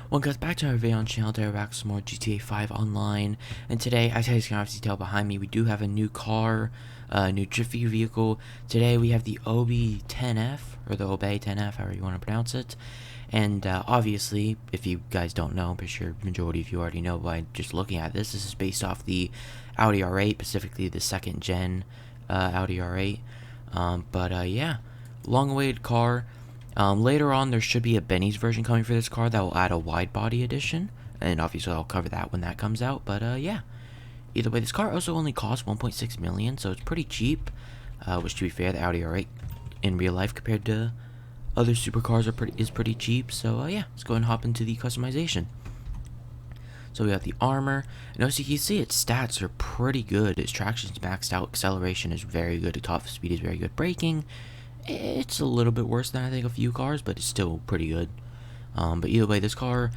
Well guys, back to our video on channel. Today we're back with some more GTA 5 online, and today, as you can obviously tell behind me, we do have a new car, a new Jiffy vehicle. Today we have the Obi 10F, or the Obey 10F, however you want to pronounce it. And obviously, if you guys don't know, I'm pretty sure majority of you already know by just looking at this is based off the Audi R8, specifically the second gen Audi R8. Yeah, long-awaited car. Later on, there should be a Benny's version coming for this car that will add a wide body edition, and obviously I'll cover that when that comes out. But yeah, either way, this car also only costs 1.6 million, so it's pretty cheap. Which, to be fair, the Audi R8 in real life compared to other supercars is pretty cheap. So yeah, let's go ahead and hop into the customization. So we got the armor, and as you can see, its stats are pretty good. Its traction's maxed out, acceleration is very good, the top speed is very good, braking, it's a little bit worse than I think a few cars, but it's still pretty good. But either way, this car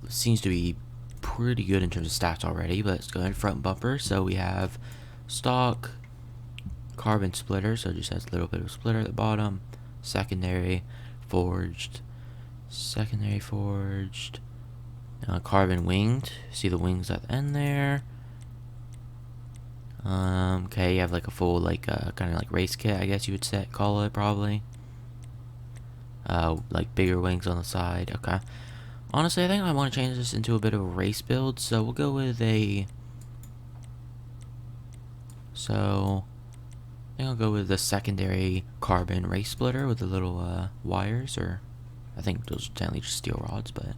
seems to be pretty good in terms of stats already. But let's go ahead, front bumper. So we have stock, carbon splitter, so it just has a little bit of splitter at the bottom, secondary forged, carbon winged. See the wings at the end there. Okay, you have like a full kind of like race kit, I guess you would call it probably. Like bigger wings on the side. Okay. Honestly, I think I want to change this into a bit of a race build, so we'll go with a. So, I think I'll go with the secondary carbon race splitter with the little wires, or I think those are technically just steel rods, but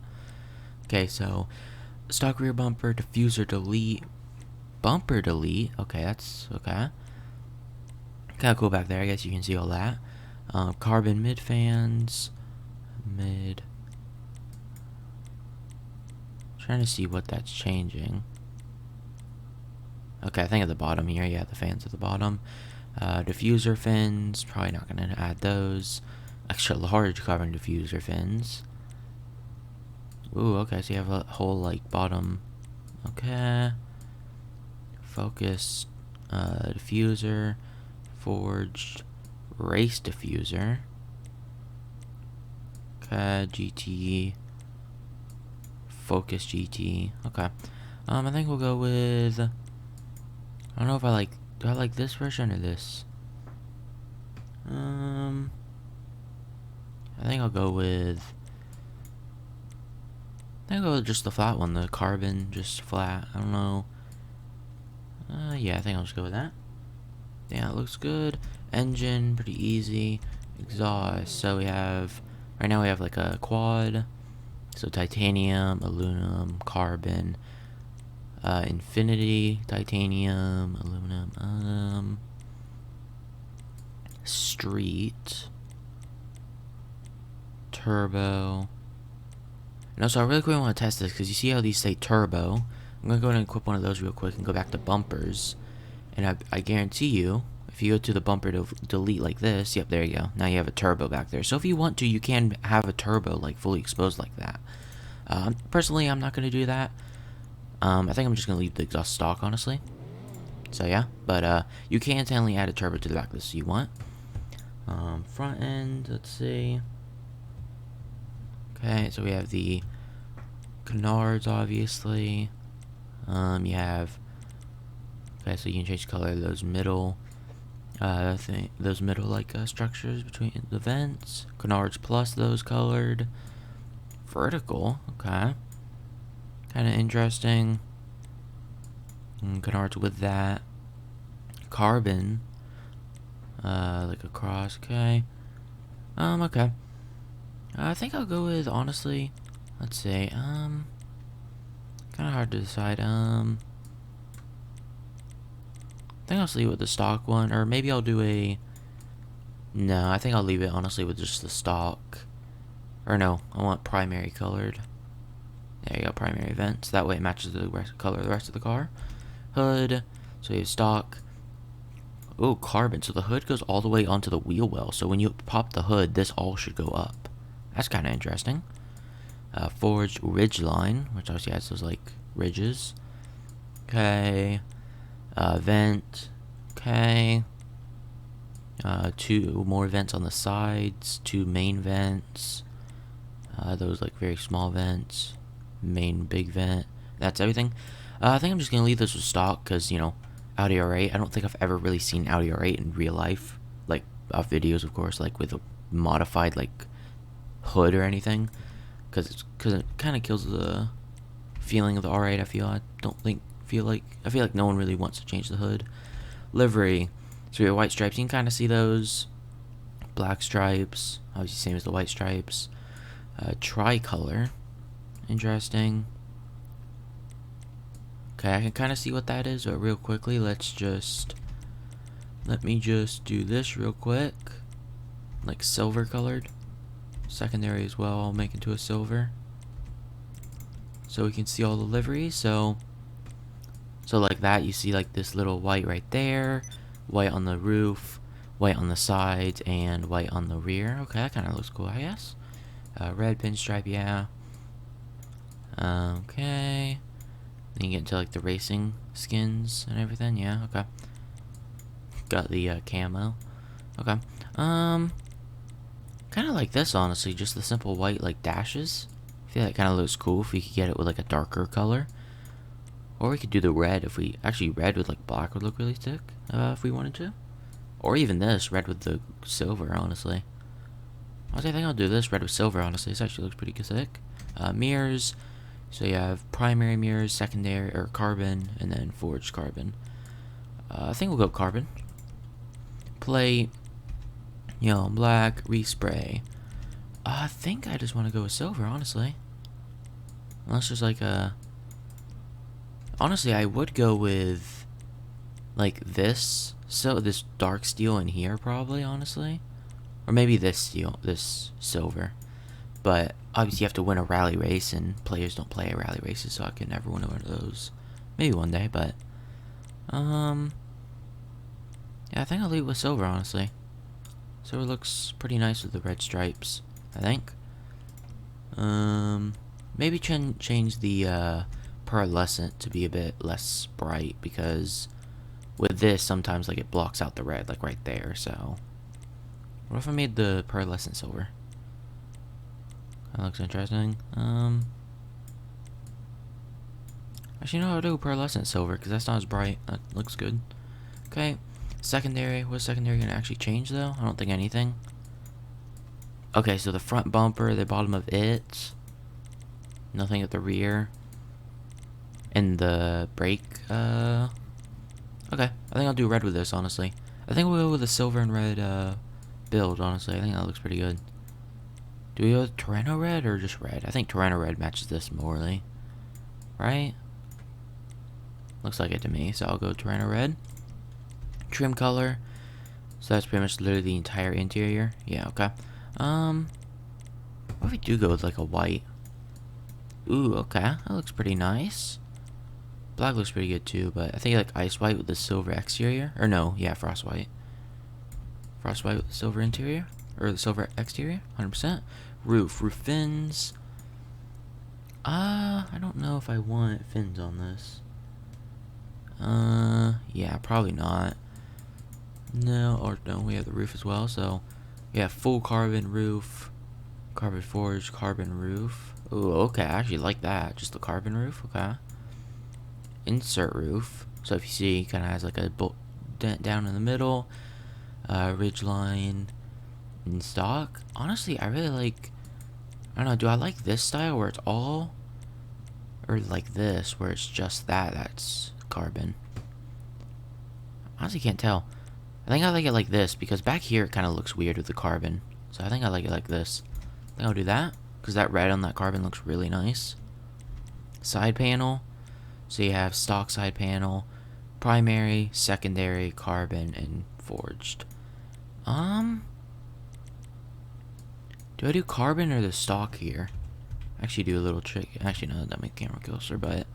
okay. So, stock rear bumper, diffuser delete. Bumper delete. Okay, that's okay. Kind of cool back there. I guess you can see all that. Carbon mid fans. Trying to see what that's changing. Okay, I think at the bottom here, yeah, the fans at the bottom. Diffuser fins. Probably not going to add those. Extra large carbon diffuser fins. Ooh, okay, so you have a whole like bottom. Okay. Focus, diffuser, forged, race diffuser. Okay, GT, focus GT. Okay, I think we'll go with. I don't know if I like. Do I like this version or this? I think I'll go with. I think I'll go with just the flat one, the carbon, just flat. I don't know. Yeah, I think I'll just go with that. Yeah, it looks good. Engine, pretty easy. Exhaust, so we have, right now we have like a quad. So titanium, aluminum, carbon, infinity, titanium, aluminum, street, turbo. No, so I really quickly want to test this because you see how these say turbo. I'm going to go ahead and equip one of those real quick and go back to bumpers. And I guarantee you, if you go to the bumper to delete like this, yep, there you go. Now you have a turbo back there. So if you want to, you can have a turbo like fully exposed like that. Personally, I'm not going to do that. I think I'm just going to leave the exhaust stock, honestly. So yeah, but you can technically add a turbo to the back of this if you want. Front end, let's see. Okay, so we have the canards, obviously. You have, okay, so you can change the color of those middle, structures between the vents. Canards plus those colored. Vertical, okay, kind of interesting. Canards with that. Carbon, like a cross, okay. Okay. I think I'll go with, honestly, let's say, kind of hard to decide. I think I'll leave it with the stock one, or maybe I'll do a. No, I think I'll leave it honestly with just the stock. Or no, I want primary colored. There you go, primary vents. That way it matches the color of the rest of the car. Hood, so you have stock. Oh, carbon. So the hood goes all the way onto the wheel well. So when you pop the hood, this all should go up. That's kind of interesting. Forged ridge line, which obviously has those like ridges. Okay. Vent. Okay. 2 more vents on the sides. 2 main vents. Those like very small vents. main big vent. That's everything. I think I'm just gonna leave this with stock because, you know, Audi R8. I don't think I've ever really seen Audi R8 in real life, like off videos, of course, like with a modified like hood or anything, because it kind of kills the feeling of the R8. I feel like no one really wants to change the hood. Livery. So your white stripes, you can kind of see those. Black stripes, obviously same as the white stripes. Tricolor, interesting. Okay, I can kind of see what that is, but real quickly, let me just do this real quick. Like silver colored. Secondary as well, I'll make into a silver. So we can see all the liveries, so like that, you see like this little white right there, white on the roof, white on the sides, and white on the rear. Okay, that kind of looks cool, I guess. Red pinstripe, yeah. Okay. Then you get into like the racing skins and everything, yeah, okay. Got the camo. Okay. Kind of like this, honestly, just the simple white like dashes. I feel like it kind of looks cool if we could get it with like a darker color. Or we could do the red if we... Actually, red with like black would look really sick, if we wanted to. Or even this, red with the silver, honestly. I think I'll do this, red with silver, honestly. This actually looks pretty sick. Mirrors. So you have primary mirrors, secondary, or carbon, and then forged carbon. I think we'll go carbon. Plate. Yellow and black. Respray. I think I just want to go with silver, honestly. Unless there's like a... Honestly, I would go with like this. So this dark steel in here, probably, honestly. Or maybe this steel, this silver. But obviously you have to win a rally race, and players don't play at rally races, so I could never win one of those. Maybe one day, but yeah, I think I'll leave it with silver, honestly. Silver looks pretty nice with the red stripes, I think. Maybe change the pearlescent to be a bit less bright, because with this sometimes like it blocks out the red, like right there. So what if I made the pearlescent silver? That looks interesting. Actually, no, I'll do pearlescent silver because that's not as bright. That looks good. Okay, secondary. What's secondary gonna actually change though? I don't think anything. Okay, so the front bumper, the bottom of it, nothing at the rear, and the brake. Okay, I think I'll do red with this, honestly. I think we'll go with the silver and red build, honestly. I think that looks pretty good. Do we go with Torrano red or just red? I think Torrano red matches this morely. Right? Looks like it to me, so I'll go Torrano red. Trim color. So that's pretty much literally the entire interior. Yeah, okay. What if we do go with like a white? Ooh, okay. That looks pretty nice. Black looks pretty good too, but I think like ice white with the silver exterior. Or no, yeah, frost white. Frost white with the silver interior. Or the silver exterior, 100%. Roof fins. I don't know if I want fins on this. Yeah, probably not. No, or no, we have the roof as well, so yeah, full carbon roof, carbon forged, carbon roof. Ooh, okay, I actually like that. Just the carbon roof, okay. Insert roof. So if you see, it kind of has like a dent down in the middle. Ridge line. In stock, honestly, I really like. I don't know. Do I like this style where it's all, or like this where it's just that's carbon? Honestly, can't tell. I think I like it like this because back here it kind of looks weird with the carbon. So I think I like it like this. I think I'll do that because that red on that carbon looks really nice. Side panel. So you have stock side panel, primary, secondary, carbon, and forged. Do I do carbon or the stock here? Actually, do a little trick. Actually, no, that makes camera closer, but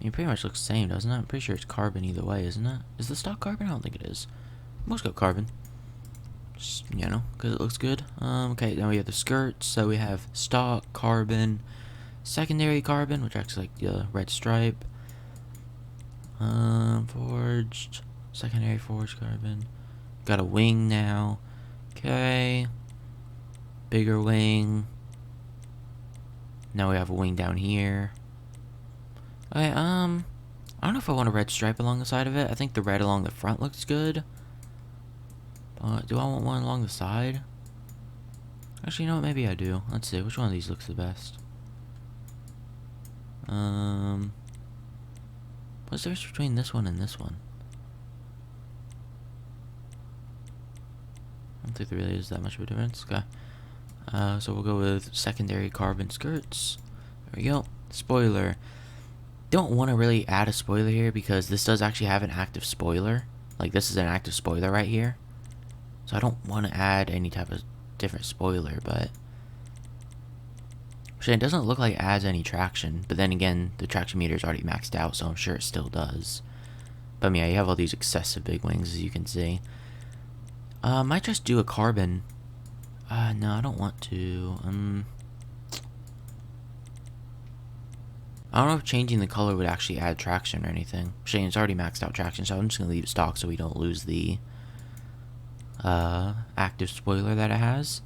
it pretty much looks the same, doesn't it? I'm pretty sure it's carbon either way, isn't it? Is the stock carbon? I don't think it is. Most got carbon. Just, you know, because it looks good. Okay, now we have the skirts. So we have stock carbon, secondary carbon, which acts like the red stripe. Forged, secondary forged carbon. Got a wing now. Okay. Bigger wing. Now we have a wing down here. Okay, I don't know if I want a red stripe along the side of it. I think the red along the front looks good. Do I want one along the side? Actually, you know what? Maybe I do. Let's see. Which one of these looks the best? What's the difference between this one and this one? I don't think there really is that much of a difference. Okay. So we'll go with secondary carbon skirts. There we go. Spoiler. Don't want to really add a spoiler here because this does actually have an active spoiler. Like, this is an active spoiler right here. So I don't want to add any type of different spoiler, but it doesn't look like it adds any traction. But then again, the traction meter is already maxed out, so I'm sure it still does. But yeah, you have all these excessive big wings, as you can see. Might just do a carbon. No, I don't want to. I don't know if changing the color would actually add traction or anything. It's already maxed out traction, so I'm just going to leave it stock so we don't lose the active spoiler that it has.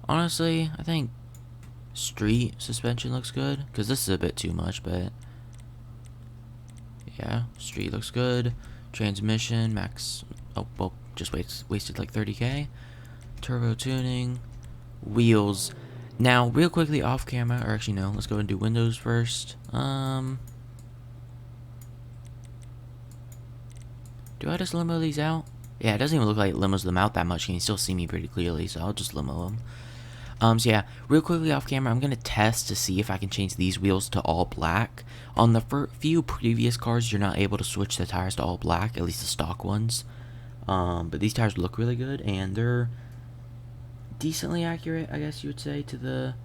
Honestly, I think street suspension looks good, because this is a bit too much, but yeah, street looks good. Transmission, max, oh, well, just wasted like 30k. Turbo tuning, wheels. Now, real quickly off camera, or actually no, let's go and do windows first. Do I just limo these out? Yeah, it doesn't even look like it limos them out that much. You can still see me pretty clearly, so I'll just limo them. So yeah, real quickly off camera, I'm gonna test to see if I can change these wheels to all black. On the few previous cars, you're not able to switch the tires to all black, at least the stock ones. But these tires look really good, and they're decently accurate, I guess you would say, to the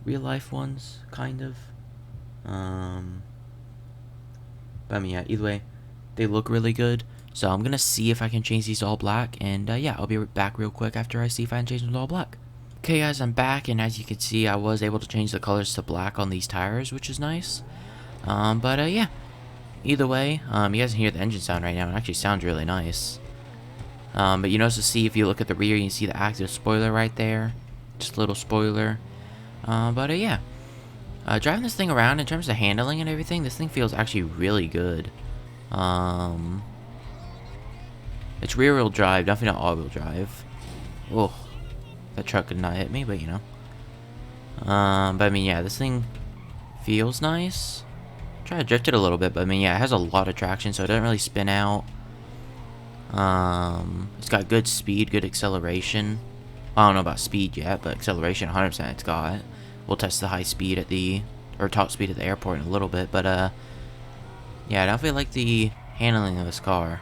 real life ones, kind of. But I mean, yeah, either way, they look really good. So I'm gonna see if I can change these to all black, and yeah, I'll be back real quick after I see if I can change them to all black. Okay guys, I'm back, and as you can see, I was able to change the colors to black on these tires, which is nice. But yeah, either way, you guys can hear the engine sound right now. It actually sounds really nice. But you notice to see, if you look at the rear, you can see the active spoiler right there. Just a little spoiler. But yeah, driving this thing around, in terms of handling and everything, this thing feels actually really good. It's rear-wheel drive, definitely not all-wheel drive. Oh, that truck could not hit me, but you know. But I mean, yeah, this thing feels nice. Try to drift it a little bit, but I mean, yeah, it has a lot of traction, so it doesn't really spin out. It's got good speed, good acceleration. I don't know about speed yet, but acceleration 100% it's got. We'll test the high speed at or top speed at the airport in a little bit, but yeah, I don't feel like the handling of this car.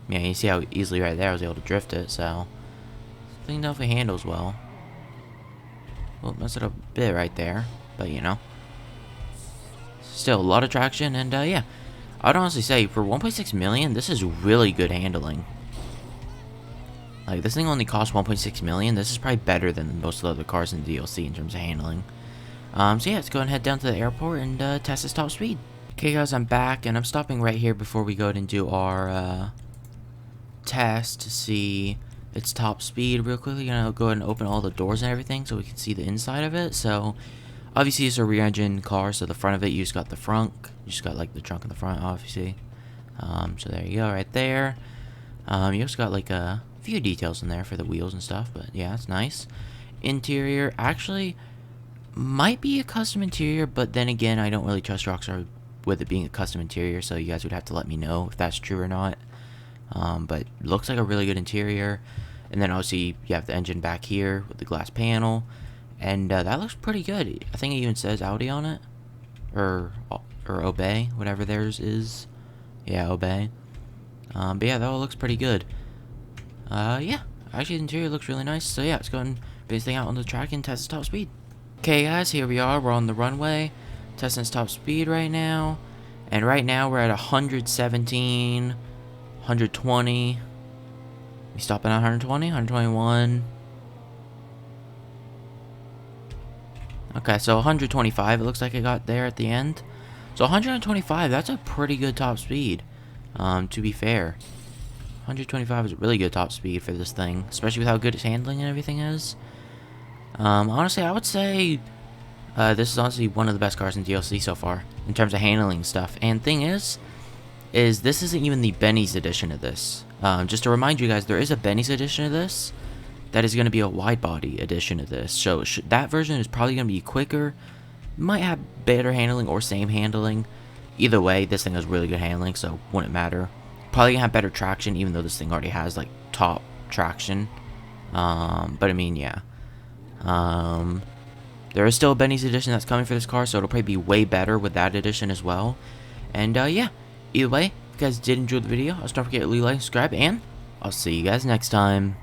Yeah, you see how easily right there I was able to drift it, so I think definitely handles well. Well, messed it up a bit right there, but you know. Still a lot of traction, and yeah, I'd honestly say for 1.6 million, this is really good handling. Like, this thing only costs 1.6 million. This is probably better than most of the other cars in the DLC in terms of handling. So yeah, let's go and head down to the airport and test this top speed. Okay guys, I'm back, and I'm stopping right here before we go ahead and do our test to see its top speed. Real quickly, gonna go ahead and open all the doors and everything so we can see the inside of it. So obviously it's a rear engine car, so the front of it, you just got the front, you just got like the trunk in the front, obviously. So there you go, right there. You also got like a few details in there for the wheels and stuff, but yeah, it's nice. Interior actually might be a custom interior, but then again, I don't really trust Rockstar with it being a custom interior, so you guys would have to let me know if that's true or not. But looks like a really good interior. And then obviously you have the engine back here with the glass panel, and that looks pretty good. I think it even says Audi on it, or Obey, whatever theirs is. Yeah, Obey. But yeah, that all looks pretty good. Yeah, actually the interior looks really nice. So yeah, let's go and base this thing out on the track and test its top speed. Okay guys, here we are. We're on the runway, testing its top speed right now. And right now we're at 117, 120. We stop at 120, 121. Okay, so 125 it looks like it got there at the end. So 125, that's a pretty good top speed, to be fair. 125 is a really good top speed for this thing, especially with how good its handling and everything is. Honestly, I would say this is honestly one of the best cars in DLC so far in terms of handling stuff. And thing is this isn't even the Benny's edition of this. Just to remind you guys, there is a Benny's edition of this that is going to be a wide body edition of this. So that version is probably going to be quicker, might have better handling or same handling. Either way, this thing has really good handling, so wouldn't matter. Probably gonna have better traction, even though this thing already has like top traction. But I mean, yeah. There is still a Benny's edition that's coming for this car, so it'll probably be way better with that edition as well. And yeah, either way, if you guys did enjoy the video, don't forget to leave a like, subscribe, and I'll see you guys next time.